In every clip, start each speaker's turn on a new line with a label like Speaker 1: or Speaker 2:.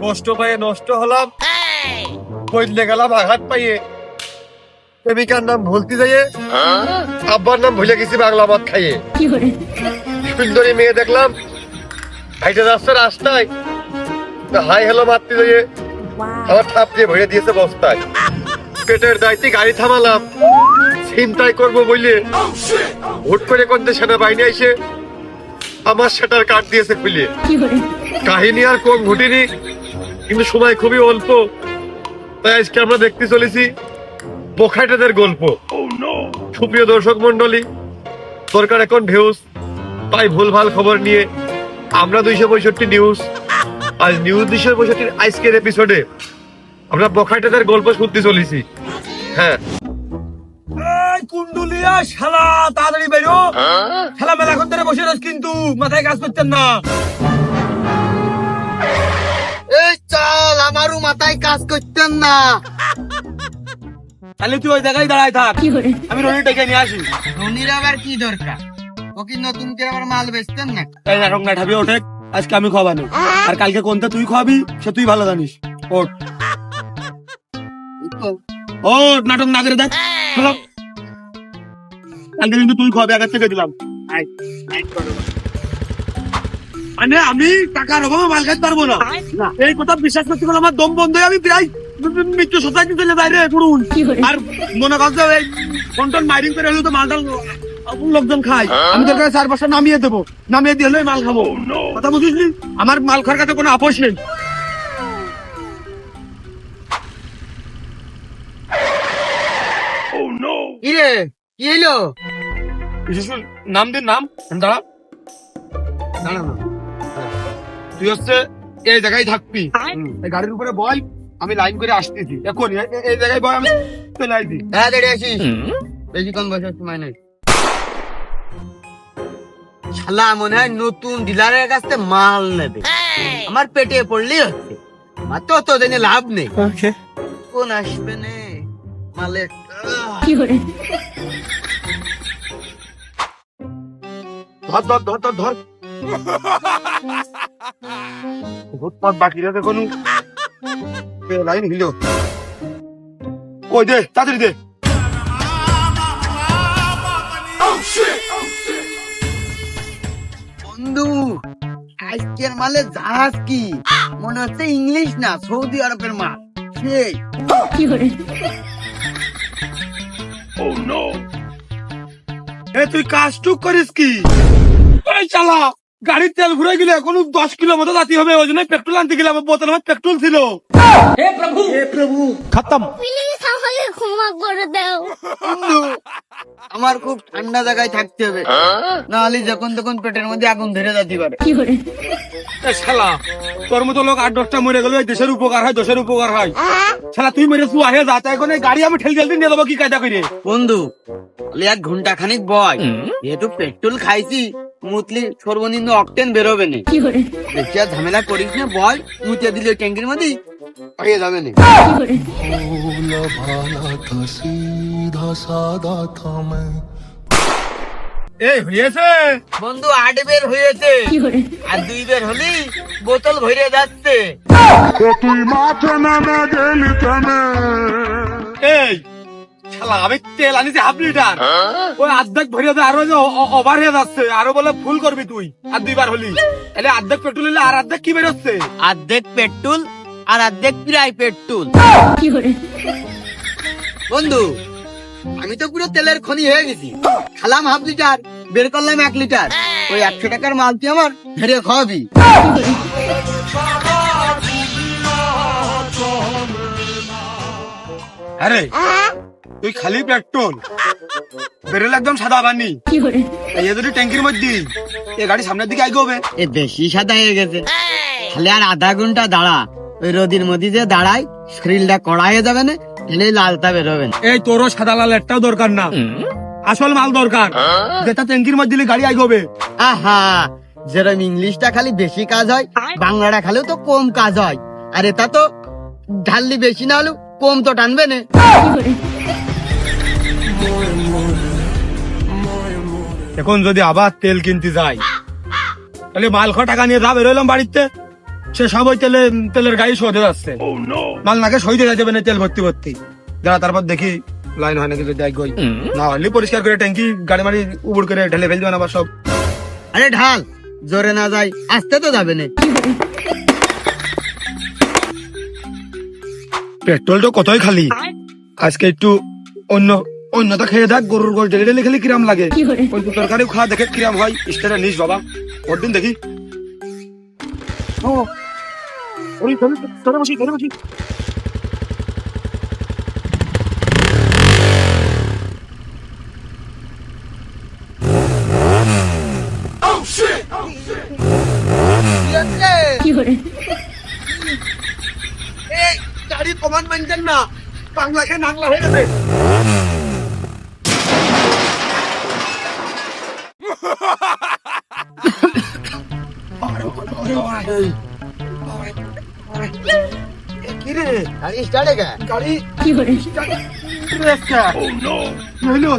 Speaker 1: কষ্ট পাইয়ে নষ্ট হলাম, বদলে গেলাম আঘাত পাইয়ে। প্রেমিকার নাম ভুলতে যাইয়ে আব্বার নাম ভুলে গেছি বাংলা ভাত খাইয়ে। সুন্দরী মেয়ে দেখলাম হাইটে যাচ্ছে রাস্তায়, হাই হ্যালো মারতে যাইয়ে আমার ঠাপ দিয়ে ভরে দিয়েছে বস্তায়। পেটের দায়িত্বে গাড়ি থামালাম, ছিনতাই করবো বললে হুট করে করতে সেনাবাহিনী এসে আমার সেটার কাট দিয়েছে খুলে। কাহিনী আর কম ঘটেনি, কিন্তু সময় খুবই অল্প, তাই আজকে আমরা দেখতে চলেছি বোখাইটাদের গল্প। সুপ্রিয় দর্শক মন্ডলী, সরকার এখন ভিউজ তাই ভুলভাল খবর নিয়ে আমরা 265 নিউজ আজ নিউজ 265 আজকের এপিসোডে আমরা বোখাইটাদের গল্প শুনতে চলেছি। হ্যাঁ,
Speaker 2: কুন্ডুলিয়া শালা তাড়াতাড়ি বেরো, শালা মেলা করতে বসে রয়েছ কিন্তু মাথায় কাজ করতেন না।
Speaker 3: এই চল, আমারও মাথায় কাজ করতেন না।
Speaker 2: তাহলে তুই ওই জায়গায় দাঁড়ায় থাক, আমি রনি ডেকে নিয়ে আসি।
Speaker 3: রনির আবার কি দরকার? ও কি নতুন করে আবার মাল বেচতেন না?
Speaker 2: এই নাটক না ঠাবি ওঠে, আজকে আমি খাওয়ানো, আর কালকে কোনটা তুই খাওয়াবি সে তুই ভালো জানিস। ওঠ ওঠ, নাটক না করে দেখ। চলো, কালকে কিন্তু তুই খাওয়াবি, আগের থেকে দিলাম। মানে আমি টাকার অভাবে মাল খাইতে পারবো না, এই কথা বিশ্বাস করতে গেলে আমার দম বন্ধ হয়ে আমি প্রায় মৃত্যু সোসাইটি চলে যাই রে পুরুন। আর মনে করছে এই কন্ট্রোল মাইরিং করে হলেও তো মালটা লোকজন খায়, আমি তোর কাছে 4 বছর নামিয়ে দেবো, নামিয়ে দিয়ে হলে মাল খাবো। কথা বুঝিস? আমার মাল খাওয়ার কাছে কোনো আপোষ নেই।
Speaker 3: কি রে, কি হইলো?
Speaker 2: নাম দিন, নাম দাঁড়া দাঁড়া না, তুই হচ্ছে এই জায়গায় থাকবি, এই গাড়ির উপরে বল, আমি লাইন করে আসতেছি এখন। এই জায়গায় বল, আমি চলে আসবি।
Speaker 3: হ্যাঁ, দাঁড়িয়ে আসিস, বেশিক্ষণ বসার সময় নেই। শালা মনে হয় নতুন ডিলারের কাছ থেকে মাল নেবে, আমার পেটে পড়লেই হচ্ছে, আমার তো অত দিনে লাভ নেই। কোন আসবে নে মালের?
Speaker 2: ধর ধর ধর ধর ধর, বহুত পথ বাকি রেখে কোনো লাইন হিল। ওই দে, তাড়াতাড়ি দে।
Speaker 3: বন্ধু, আজকের মালে জাহাজ কি মনে হচ্ছে ইংলিশ না, সৌদি আরবের মাল। সেই
Speaker 2: এ তুই কাজটুক করিস কি? এই শালা গাড়ির তেল ঘুরে গেলে এখন 10 কিলো মতো যাতে হবে, ওই জন্য পেট্রোল আনতে গেলাম, বোতল আমার পেট্রোল ছিল। হে প্রভু খতম।
Speaker 4: প্লিজ আমাকে ক্ষমা করে দাও।
Speaker 3: বন্ধু, আমার খুব ঠান্ডা জায়গায় থাকতে হবে, না হলে যখন তখন পেটের মধ্যে আগুন ধরে যেতে পারে।
Speaker 2: এ শালা, তোর মতো লোক 8-10টা মরে গেল, এই দেশের উপকার হয়, দেশের উপকার হয়। শালা তুই মেরে তুই আহে যা, তাই এখন এই গাড়ি আমি ঠেল ঠেলতে নিয়ে দেবো কি কায়দা করে?
Speaker 3: বন্ধু, 1 ঘন্টা খানিক বয়, যেহেতু পেট্রোল খাইছি, মুতলি সর্বনিম্ন অকটেন বেরোবে না। বেশি আর ঝামেলা করিস না, বয় মুতিয়ে দিলে ট্যাঙ্কির মধ্যে হয়ে যাবে না।
Speaker 2: এই হয়েছে
Speaker 3: বন্ধু, 8 বের হয়েছে, আর 2 বের হলি বোতল ভরে যাচ্ছে।
Speaker 2: এই শালা, আমি তেল আনিছি 1/2 লিটার, ওই অর্ধেক ভরে যায়, আরো ওভার হয়ে যাচ্ছে, আরো বলে ফুল করবি তুই, আর 2 বার হলি, তাহলে অর্ধেক পেট্রোল হলে আর অর্ধেক কি বেরোচ্ছে?
Speaker 3: অর্ধেক পেট্রোল আর অর্ধেক প্রায় পেট্রোল। বন্ধু, আমি তো পুরো তেলের খনি হয়ে গেছি, খালাম 1/2 লিটার, বের করলাম 1 লিটার, ওই 100 টাকার মাল তুই আমার ধরে খাওয়াবি।
Speaker 2: আরে তুই খালি পেট্রোল বেরোলে একদম সাদা পানি, এই যদি ট্যাঙ্কির মধ্যে এই গাড়ি সামনের দিকে আইগোবে।
Speaker 3: এ বেশি সাদা হয়ে গেছে, খালি আর আধা ঘন্টা দাঁড়া, ওই রোদির মধ্যে যে দাঁড়াই শরীরটা কড়া হয়ে যাবে না, তাহলে লালটা বেরোবে না।
Speaker 2: এই তোরও সাদা লাল একটাও দরকার না, আসল মাল দরকার, যেটা ট্যাঙ্কির মধ্যে দিলে গাড়ি আইগোবে।
Speaker 3: আহা, যেরকম ইংলিশটা খালি বেশি কাজ হয়, বাংলাটা খালিও তো কম কাজ হয়, আর এটা তো ঢাললি বেশি না হলেও কম তো টানবে না।
Speaker 2: এখন যদি আবার তেল কিনতে যাই, তাহলে মাল খাওয়া টাকা নিয়ে যা বেরোলাম বাড়িতে, সে সব ওই তেলের গাড়ি সহজে যাচ্ছে মাল নাকে সইতে যাবে না তেল ভর্তি ভর্তি যারা তারপর দেখি লাইন হয় নাকি দেখ গই না হলে পরিষ্কার করে ট্যাঙ্কি গাড়ি মারি উবুড় করে ঢেলে ফেল দেবেন আবার সব।
Speaker 3: আরে ঢাল, জোরে না যাই, আসতে তো যাবে না।
Speaker 2: পেট্রোল তো কতই খালি, আজকে একটু অন্যটা খেয়ে দেখ, গরুর গোল ডেলি ডেলি খেলে কিরাম লাগে, ওই তরকারি খাওয়া দেখে কিরাম হয়। স্টারে নিস বাবা, ওর দিন দেখি। গাড়ি কমান মানছেন না, বাংলা খেয়ে নাংলা হয়ে গেছে। গাড়ি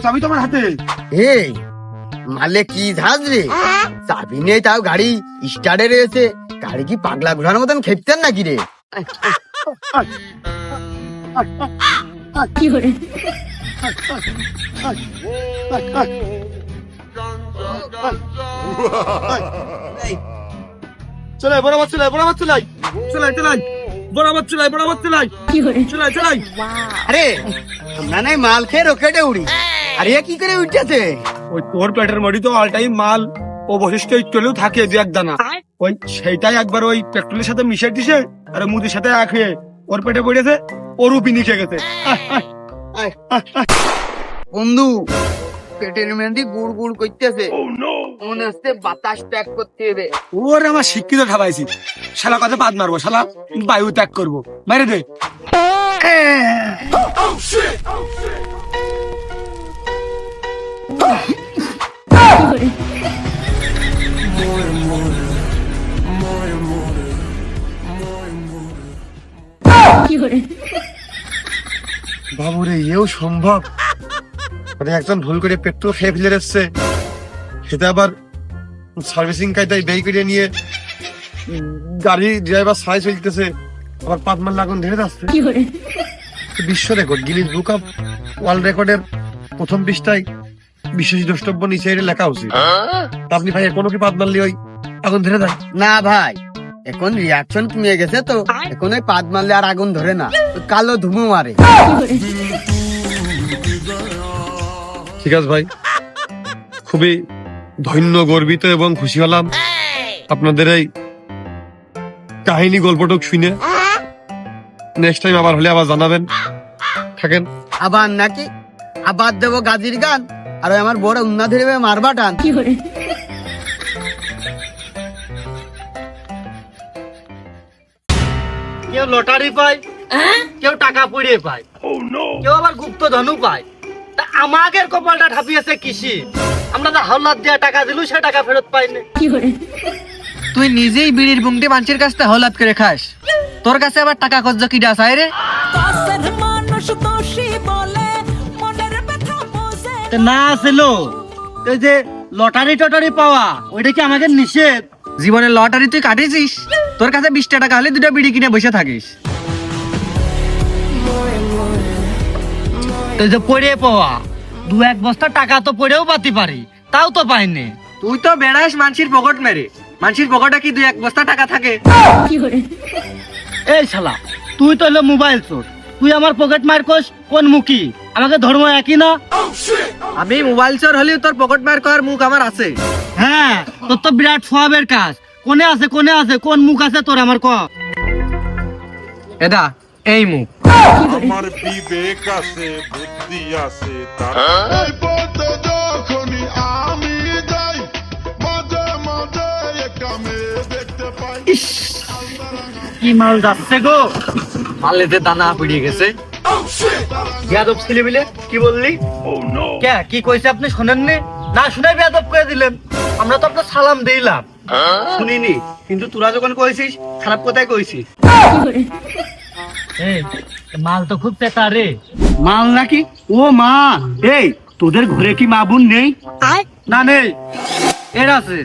Speaker 2: চাবি তোমার হাতে?
Speaker 3: এই মালে কি ঝাঁজ রে, চাবি নেই তাও গাড়ি স্টার্টে রয়েছে। গাড়ি কি পাগলা ঘোড়ার মতন খেপতেন নাকি রে?
Speaker 2: চলাই বরাবর চলাই বরাবর চলাই চলাই চলাই বরাবর চলাই বরাবর চলাই চলাই চলাই।
Speaker 3: আরে আমরা নাই মাল খেয়ে রকেটে উড়ি, আরে এ কি করে উঠতেছে?
Speaker 2: ওই তোর পেটের মধ্যে তো অল টাইম মাল অবশিষ্ট চলেও থাকে দু এক দানা, ওই সেইটাই একবার ওই পেট্রোলের সাথে মিশে দিছে আর মুদির সাথে এক হয়ে ওর পেটে পড়েছে, ওর উপি নিচে গেছে।
Speaker 3: বন্ধু পেটের মেহেন্দি গুড় গুড় করতেছে, মনে হচ্ছে বাতাস ত্যাগ করতে হবে।
Speaker 2: ওর আমার শিক্ষিত ঠাবাইছি, শালা কথা বাদ মারবো, শালা বায়ু ত্যাগ করবো, মেরে দে।
Speaker 1: বাবুরে এও সম্ভব? মানে একজন ভুল করে পেট্রোল খেয়ে ফেলে এসছে, সেটা আবার সার্ভিসিং কায়দায় বেই করে নিয়ে গাড়ি ড্রাইভার সাই চলতেছে, আবার পাতমাল লাগুন ধরে যাচ্ছে। বিশ্ব record, Guinness book of world রেকর্ডের প্রথম পৃষ্ঠায় বিশেষ দ্রষ্টব্য নিচে এটা লেখা উচিত। তা আপনি ভাই এখনো কি পাত মারলি ওই আগুন ধরে যায়?
Speaker 3: না ভাই, এখন রিয়াকশন কমে গেছে তো, এখন ওই পাদ মারলে আর আগুন ধরে না, ওই কালো ধুমো মারে।
Speaker 1: ঠিক আছে ভাই, খুবই ধন্য, গর্বিত এবং খুশি হলাম আপনাদের এই কাহিনী গল্পটুক শুনে। নেক্সট টাইম আবার হলে আবার জানাবেন। থাকেন।
Speaker 3: আবার নাকি আবার দেবো গাজির গান, আর ওই আমার বড় উন্না ধরে মারবা টান।
Speaker 5: কেউ লটারি পায়, কেউ টাকা পড়িয়ে পায়, কেউ আবার গুপ্ত ধনু পায়। তা আমাদের কপালটা ঠাপিয়েছে কৃষি, আমরা তো হাওলাত দেওয়া টাকা দিলু, সে টাকা ফেরত পাইনি।
Speaker 6: তুই নিজেই বিড়ির বুংটি মানুষের কাছ থেকে হলাত করে খাস, তোর কাছে আবার টাকা খরচ কি ডাস আয় রে?
Speaker 5: না ছিল এই যে লটারি টটারি পাওয়া, ওইটা কি আমাদের নিষেধ?
Speaker 6: জীবনে লটারি তুই কাটিছিস, তোর কাছে 20 টাকা হলে 2টা বিড়ি কিনে বসে থাকিস।
Speaker 5: তো যে পড়ে পাওয়া 2-1 বস্তা টাকা তো পড়েও পাতি পারি, তাও তো পাইনি।
Speaker 6: তুই তো বেড়াস মানসির পকেট মেরে, মানসির পকেটে কি 2-1 বস্তা টাকা থাকে?
Speaker 5: এই শালা, তুই তো হলো মোবাইল চোর, তুই আমার পকেট মার কোস কোন মুখী? আমাকে ধর্ম একই না?
Speaker 6: আমি মোবাইল চোর হলেও তোর পকেট মার করার মুখ আমার আছে।
Speaker 5: হ্যাঁ, তোর তো বিরাট সবের কাজ। কোনে আছে কোনে আছে, কোন মুখ আছে তোর আমার ক?
Speaker 6: এদা এই মুখ।
Speaker 7: আমার বিবেক আছে, বুদ্ধি আছে, তার এই পথে যখনই আমি যাই, মাঝে মাঝে একটা মেয়ে দেখতে পাই।
Speaker 5: কি মাল যাচ্ছে গো?
Speaker 6: মালেতে দানা পড়িয়ে গেছে।
Speaker 5: বেয়াদব ছেলে মিলে কি বললি? কে কি কইছে আপনি শোনেননি? না শুনে বেয়াদব করে দিলেন। আমরা তো আপনার সালাম দিলাম, শুনিনি, কিন্তু তোরা যখন কইছিস খারাপ কথাই কইছিস। এই মাল তো খুব পেতা রে। মাল নাকি? ও মা, এই তোদের ঘরে কি মা বোন নেই? না নেই, এর আছে।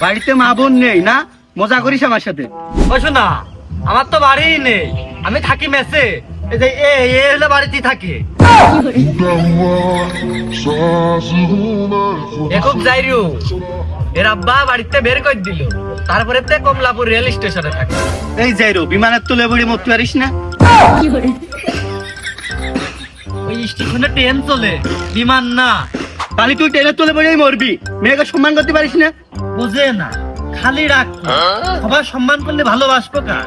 Speaker 5: বাড়িতে মা বোন নেই না? মজা করিস আমার সাথে। ও শোনা, আমার তো বাড়িই নেই, আমি থাকি মেসে। এই যে এ হলো বাড়িতেই থাকে। একক যাইরু এর আব্বা বাড়িতে বের করে দিল, তারপরে তে কমলাপুর রেল স্টেশনে থাকে। এই যাইরু বিমানের তুলে বুড়ি মরতে পারিস না? ওই স্টেশনে ট্রেন চলে, বিমান না। তাহলে তুই ট্রেনের তুলে পড়েই মরবি, মেয়েকে সম্মান করতে পারিস না? বুঝে না, খালি রাখ। সবার সম্মান করলে ভালোবাসবো কার?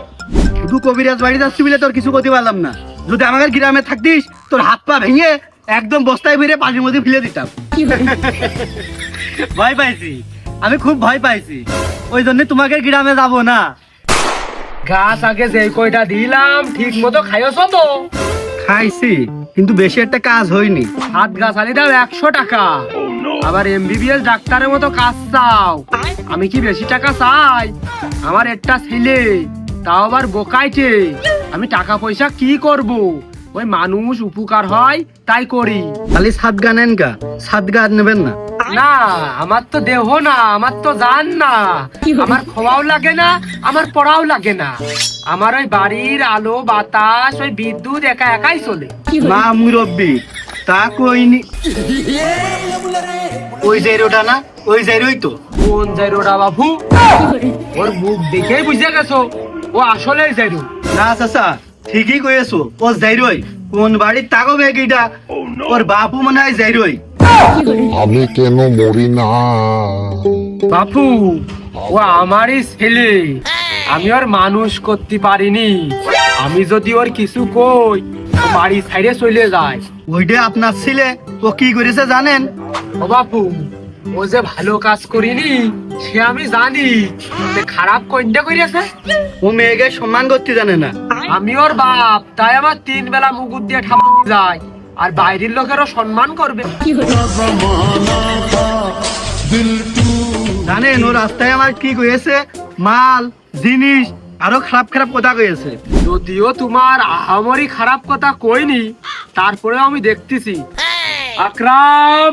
Speaker 5: শুধু কবিরাজ বাড়ি যাচ্ছি বলে তোর কিছু করতে পারলাম না। যদি আমাদের গ্রামে থাকতিস, তোর হাত পা ভেঙে একদম বস্তায় ভরে পানির মধ্যে ফেলে দিতাম। ভয় পাইছি, আমি খুব ভয় পাইছি, ওই জন্য তোমাকে গ্রামে যাব না।
Speaker 2: গাছ আগে যে কয়টা দিলাম ঠিক মতো খাইছো তো?
Speaker 5: খাইছি, কিন্তু বেশি একটা কাজ হয়নি।
Speaker 2: হাত গাছ আনি দাও 100 টাকা, আবার MBBS ডাক্তারের মতো কাজ চাও। আমি কি বেশি টাকা চাই? আমার একটা ছেলে, তাও আবার বোকাইছে। আমি টাকা পয়সা কি করব? ওই মানুষ উপকার হয় তাই করি।
Speaker 5: খালি সাদগা নেন গা, সাদগা নেবেন না।
Speaker 2: না, আমার তো দেহ না, আমার তো জান না। আমার খাওয়াও লাগে না, আমার পড়াও লাগে না। আমার ওই বাড়ির আলো বাতাস ওই বিদ্যুৎ একা একাই চলে।
Speaker 5: মা মুরব্বি তা কইনি। ওই জায়গাটা না, ওই জায়গাই তো।
Speaker 2: কোন জায়গাটা বাবু? ওর মুখ দেখেই বুঝে গেছো ও আসলে জায়গা
Speaker 5: না চাচা, ঠিকই কইছো, ও জাইরই। কোন বাড়ির তাগো বেগিটা, ওর বাপু মনে হয় জাইরই।
Speaker 7: আমি কেন মরি না?
Speaker 2: বাপু, ও আমারই ছেলে, আমি ওর মানুষ করতে পারিনি। আমি যদি ওর কিছু কই, ও বাড়ি ছাইড়ে চলে যায়।
Speaker 5: ওইটা আপনার ছেলে, ও কি করেছে জানেন?
Speaker 2: ও বাপু, ও যে ভালো কাজ করিনি সে আমি জানি, যে খারাপ কোনটা করিয়াছে।
Speaker 5: ও মেয়েকে সম্মান করতে জানে না।
Speaker 2: আমি ওর বাপ, তাই আমার 3 বেলা মুগুর দিয়ে ঠাপ যায়, আর বাইরের লোকেরও সম্মান করবে।
Speaker 5: জানেন ও রাস্তায় আমার কি কয়েছে? মাল, জিনিস, আরো খারাপ খারাপ কথা কয়েছে।
Speaker 2: যদিও তোমার আহামরি খারাপ কথা কইনি, তারপরেও আমি দেখতেছি। আকরাম,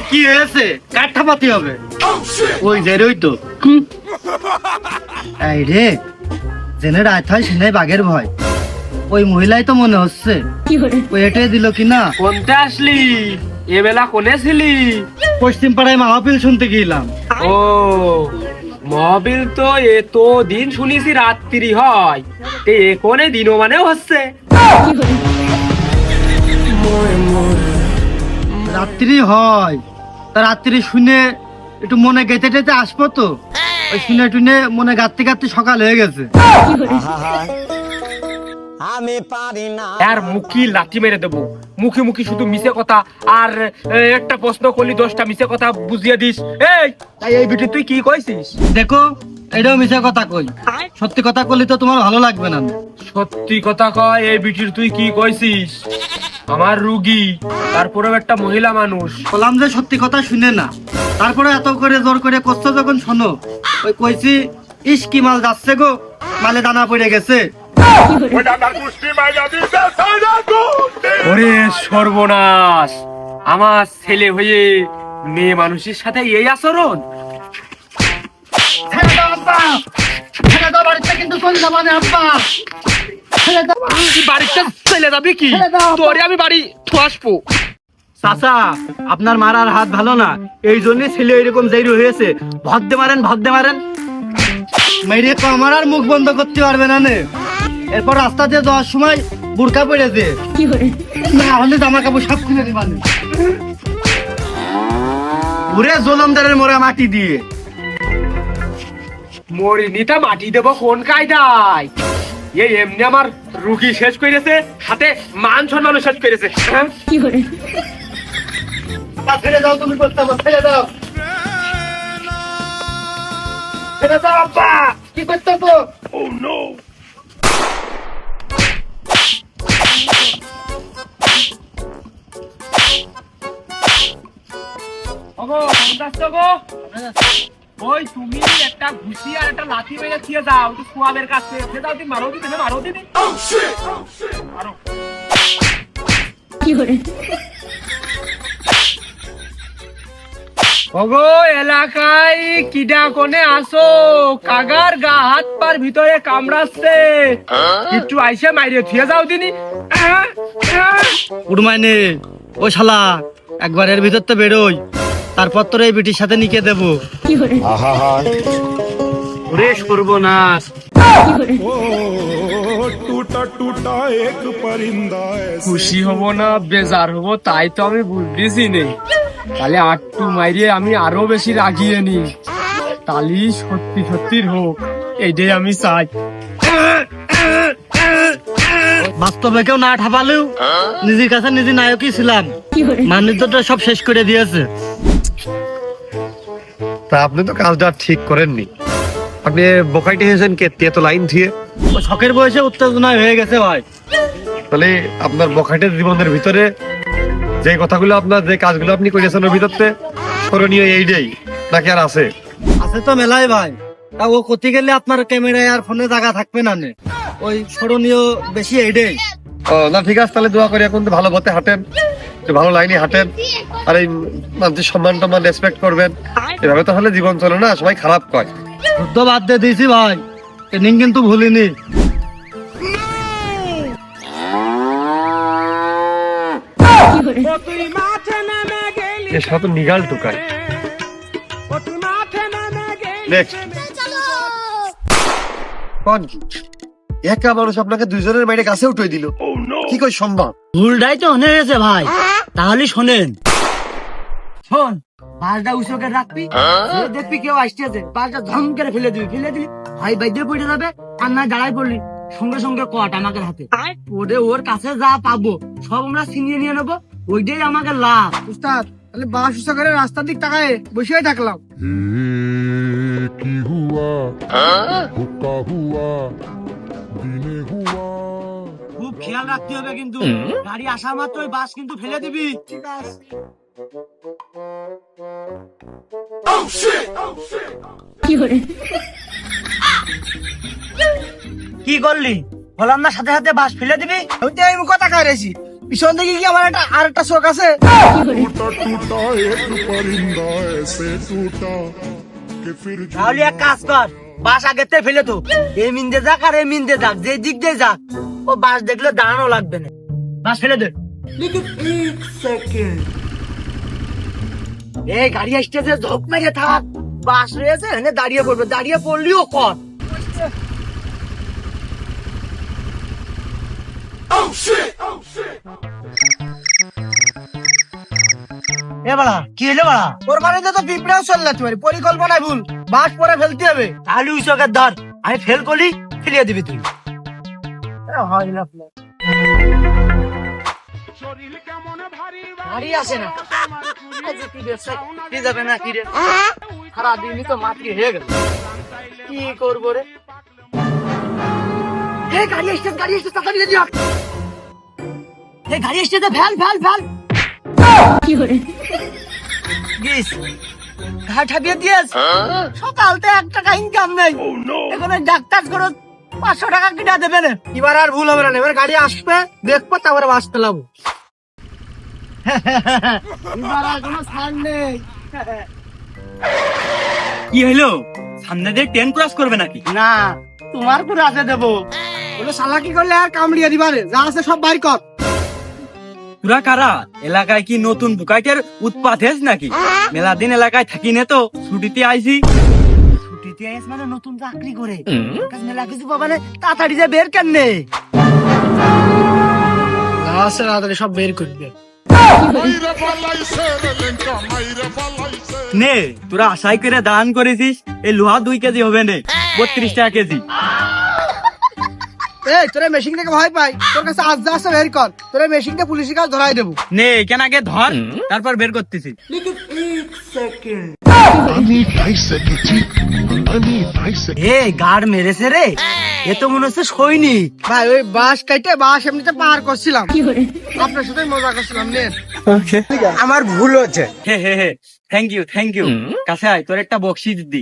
Speaker 5: কি হয়েছে? কাঠটা পাতি হবে। ওই জায়গায় তো। এই রে, জেনে রাত হয় সেনে বাঘের ভয়। ওই মহিলাই তো মনে হচ্ছে। ওই এটাই দিল কিনা?
Speaker 2: কোনটা আসলি? এবেলা কোনে ছিলি?
Speaker 5: পশ্চিম পাড়ায় মাহফিল শুনতে গেলাম।
Speaker 2: ও, মহাবিল তো এত দিন শুনেছি রাত্রি হয়, তে কোনে দিনও মানেও হচ্ছে।
Speaker 5: রাত্রি হয়, তা রাত্রি শুনে একটু মনে গেতে টেতে আসবো তো। ওই শুনে টুনে মনে গাঁততে গাঁততে সকাল হয়ে গেছে।
Speaker 2: আর মুখি লাঠি মেরে দেবো। মুখে মুখে শুধু মিছে কথা, আর একটা প্রশ্ন করলি 10টা মিছে কথা বুঝিয়ে দিস। এই বিটি তুই কি কইছিস?
Speaker 5: দেখো, এটাও মিশা কথা কই, সত্যি কথা কইলে তো তোমার ভালো লাগবে না।
Speaker 2: সত্যি কথা কয়, এই বিটির তুই কি কইছিস? আমার রুগী, তারপরেও একটা মহিলা মানুষ।
Speaker 5: বললাম যে সত্যি কথা শুনে না, তারপরে এত করে জোর করে কষ্ট যখন শোনো, ওই কইছি ইস কি মাল যাচ্ছে গো, মালে দানা পড়ে গেছে।
Speaker 2: ওরে সর্বনাশ, আমার ছেলে হয়ে মেয়ে মানুষের সাথে এই আচরণ।
Speaker 5: ছেড়ে দাও আব্বা, ছেড়ে দাও, বাড়িতে কিন্তু চলে যাবা না আব্বা। ছেড়ে দাও।
Speaker 2: তুই বাড়িতে চলে যাবি কি? তোরে আমি বাড়ি আসবো।
Speaker 5: চাচা, আপনার মারার হাত ভালো না, এই জন্য ছেলে এরকম জাইরো হয়েছে। ভদ্দে মারেন, ভদ্দে মারেন। মেরে তো আমার আর মুখ বন্ধ করতে পারবে না নে। এরপর রাস্তা দিয়ে যাওয়ার সময় বুড়কা পড়েছে, না হলে জামা কাপড় সব খুলে দিবানে। ঘুরে জলমদারের মোড়া মাটি দিয়ে
Speaker 2: মরিনিটা মাটি দেবো কোন কায়দায়? এই এমনি আমার রুগী শেষ করেছে, সাথে মান সম্মানও শেষ করেছে। হ্যাঁ?
Speaker 5: ছেড়ে দাও, তুমি করতে হবে, ছেড়ে দাও, ছেড়ে দাও আব্বা, কি করতে তো?
Speaker 2: ওই তুমি একটা ঘুষি আর একটা লাঠি মেরে দিয়ে যাও, তুই সোয়াবের কাছে যাও, তুই মারো দিতে মারো দিদি মারো।
Speaker 6: ওগো এলাকায় কিডা কোনে আসো, কাগার গা হাত পার ভিতরে কামড়াচ্ছে, একটু আইসে মাইরে থিয়ে যাও দিনি।
Speaker 5: উড়মাইনে ও শালা, একবার এর ভিতর তো বেরোই, তারপর তোর এই বিটির সাথে নিকে দেবো। ওরে সর্বনাশ,
Speaker 7: टूटा टूटा एक परिंदा ऐसे
Speaker 6: খুশি হব না বেজার হব তাই তো আমি বুঝতেছি নেই। তাহলে আটটু মাইরে আমি আরো বেশি রাগিয়ে নি, তালি সত্যি সত্যির হোক, এইটাই আমি চাই।
Speaker 5: বাস্তবে কেউ না ঠাপালেও নিজের কাছে নিজে নায়কই ছিলাম, মানুষটা সব শেষ করে দিয়েছে।
Speaker 1: তা আপনি তো কাজটা ঠিক করেননি। আপনি বোকাইটে হয়েছেন কে এত লাইন দিয়ে?
Speaker 5: ও শখের বয়সে উত্তেজনা হয়ে গেছে ভাই।
Speaker 1: তাহলে আপনার বোকাইটের জীবনের ভিতরে যে কথাগুলো আপনার, যে কাজগুলো আপনি করেছেন ওর ভিতরতে স্মরণীয় এইটাই নাকি আর আছে?
Speaker 5: আছে তো মেলাই ভাই, তা ও করতে গেলে আপনার ক্যামেরায় আর ফোনে জায়গা থাকবে না নে। ওই স্মরণীয় বেশি এইটাই।
Speaker 1: ও না, ঠিক আছে, তাহলে দোয়া করি এখন তো ভালো পথে হাঁটেন, একটু ভালো লাইনে হাঁটেন, আর এই মানুষের সম্মান টম্মান রেসপেক্ট করবেন। এভাবে তো হলে জীবন চলে না, সবাই খারাপ কয়।
Speaker 5: যুদ্ধ বাদ দিয়ে দিয়েছি ভাই, ট্রেনিং কিন্তু ভুলিনি।
Speaker 1: এসব তো নিগাল টুকায়। নেক্সট কোন কি একা মানুষ আপনাকে দুইজনের বাইরে কাছে উঠে দিল, কি কই সম্ভব?
Speaker 5: ভুলটাই তো হয়ে গেছে ভাই, তাহলে শোনেন। শোন, বাসটা উঁচুকে রাখবি, দেখবি কেউ আসতেছে, বাসটা ধম করে ফেলে দিবি, ফেলে দিবি ভাই বাইরে পড়ে যাবে, আর না দাঁড়াই পড়লি সঙ্গে সঙ্গে কট আমাকে হাতে ওরে, ওর কাছে যা পাবো সব আমরা ছিনিয়ে নিয়ে নেবো, ওইটাই আমাকে লাভ।
Speaker 6: উস্তাদ, তাহলে বাস উঁচা করে রাস্তার দিক তাকায় বসেই থাকলাম।
Speaker 7: की हुआ हुक्का हुआ दिने हुआ
Speaker 5: খুব খেয়াল রাখতে হবে কিন্তু, গাড়ি আসা মাত্রই বাস কিন্তু ফেলে দিবি। ঠিক আছে। কি করলি? বললাম না সাথে সাথে বাস ফেলে দিবি।
Speaker 6: ওইটাই আমি কথা কয়েছি, পিছন থেকে কি আমার আর একটা চোখ আছে?
Speaker 7: टूटा टूटा एक परिंदा ऐसे टूटा कि फिर
Speaker 5: তাহলে এক কাজ কর, বাস আগের থেকে ফেলে তো, এই মিন্দে যাক আর এই মিন্দে যাক, যে দিক দিয়ে যাক, ও বাস দেখলে দাঁড়ানো লাগবে না, বাস ফেলে দে। এই গাড়ি আসতেছে, ঝোপ মেরে থাক, বাস রয়েছে এখানে দাঁড়িয়ে পড়বে, দাঁড়িয়ে পড়লিও কর। এ বাড়া, কি হলো বাড়া?
Speaker 6: ওর বাড়িতে তো পিঁপড়াও চলে যেতে পারে, পরিকল্পনায় ভুল, বাস পরে ফেলতে হবে।
Speaker 5: তাহলে ওই চোখের ধর, আমি ফেল করলি ফেলিয়ে দিবি তুই।
Speaker 6: হয় না,
Speaker 5: গাড়ি আসে না, কি যাবে না কি রে, সারাদিনই তো মাটি হয়ে গেল, কি করবো রে? এই গাড়ি আসছে, গাড়ি আসছে, তাড়াতাড়ি দিও। এই গাড়ি আসছে, ফেল ফেল ফেল। গিস ঘাট হাবিয়ে দিয়েছ, সকালতে 1 টাকা ইনকাম নেই, এখন ওই ডাক্তার করে 500 টাকা কিনা দেবে না।
Speaker 6: এবার আর ভুল হবে না, এবার গাড়ি আসবে দেখবো, তারপরে বাস চালাবো।
Speaker 5: এবার আর কোনো ছাড় নেই। কি হলো, সামনে দিয়ে ট্রেন ক্রস করবে নাকি? না, তোমার পুরো আছে দেবো।
Speaker 6: বলে চালাকি করলে আর কামড়িয়ে দিবারে, যা আছে সব বাইর কর।
Speaker 3: তোরা কারা? এলাকায় কি নতুন বুকাইটের উৎপাত হেস নাকি? মেলা দিন এলাকায় থাকি নে তো, ছুটিতে আইছি।
Speaker 5: ছুটিতে আইস মানে নতুন চাকরি করে, কাজ মেলা কিছু পাবা না, তাড়াতাড়ি যে বের কেন নে।
Speaker 6: যা আছে তাড়াতাড়ি সব বের করবে।
Speaker 7: मायरे फलाइसे रे लेंका मायरे फलाइसे
Speaker 3: নে তোরা আশাই করে দান করেছিস, এই লোহা 2 কেজি হবে নে, 32 টাকা কেজি।
Speaker 6: এই তোরা মেশিন থেকে ভয় পাই, তোর কাছে আজ যা আছে বের কর, তোরা মেশিনটা পুলিশের কাছে ধরাই দেবো।
Speaker 3: নে কেন আগে ধর, তারপর বের করতেছি।
Speaker 5: এ গাড় মেরেছে রে, এ তো মনে হচ্ছে সৈনিক।
Speaker 6: ভাই ওই বাস কাইটে বাস এমনিতে পার করছিলাম, আপনার সাথে মজা করছিলাম। নেন,
Speaker 5: আমার ভুল হচ্ছে।
Speaker 3: হে হে হে, থ্যাংক ইউ। কাছে আয়, তোর একটা বকশিস দি।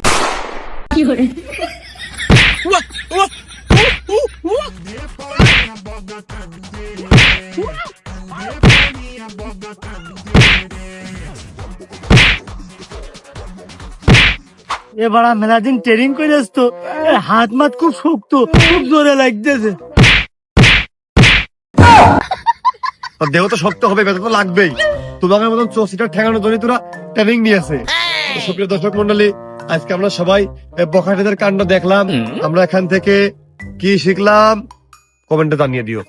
Speaker 5: এবার মেলা দিন ট্রেনিং করে আসতো, হাত মাত খুব শক্ত, খুব জোরে লাগতেছে।
Speaker 1: তোর দেহ তো শক্ত হবে, ব্যথা তো লাগবেই। তোমাদের মতন চৌসিটার ঠেকানোর জন্য তোরা ট্রেনিং নিয়েছে। সুপ্রিয় দর্শক মন্ডলী, আজকে আমরা সবাই বখাটেদের কাণ্ড দেখলাম। আমরা এখান থেকে কি শিখলাম কমেন্টে জানিয়ে দিও।